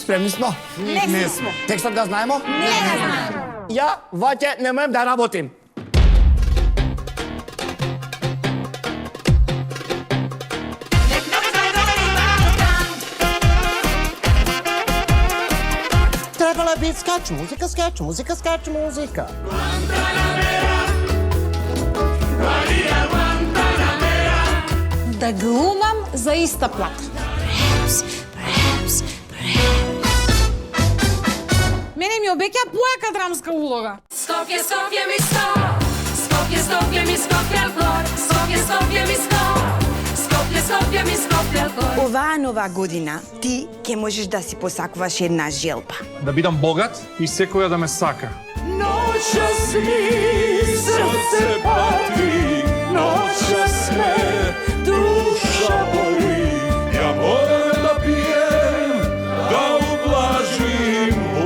Spremni smo? Не смо. Текстот го знаемо? Не го знаем. Ја ваќе не можам да работим. Trebala bi skač muzika, skač muzika, skač muzika. Да глумам за иста плата. Мене ми обеќа појака драмска улога. Skopje, Skopje mi sto, Skopje, Skopje mi Skopje gor, Skopje, Skopje mi sto, Skopje, Skopje mi Skopje gor. Оваа нова година ти ќе можеш да си посакуваш една желба. Да бидам богат и секоја да ме сака. Noćas mi srce pati, noćas me duša boli. Ja moram da pijem, da ublažim bol.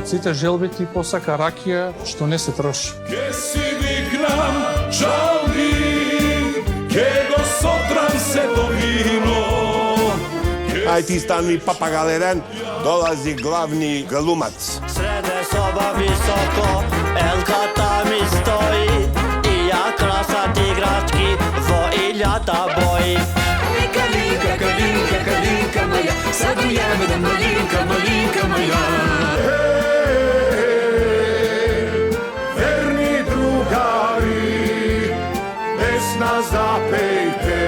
Од сите желби ти посака ракија што не се троши. Ke si dignam žalbi, ke go sotram se do vino. Ај ти стани папагалерен, долази главни глумац. Среде соба високо, елката ми стои и ја красат играчки во илјата бои. Калинка, калинка, калинка моја, саду јавна малинка, малинка моја. Верни другари, без нас запејте,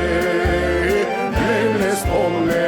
не спомне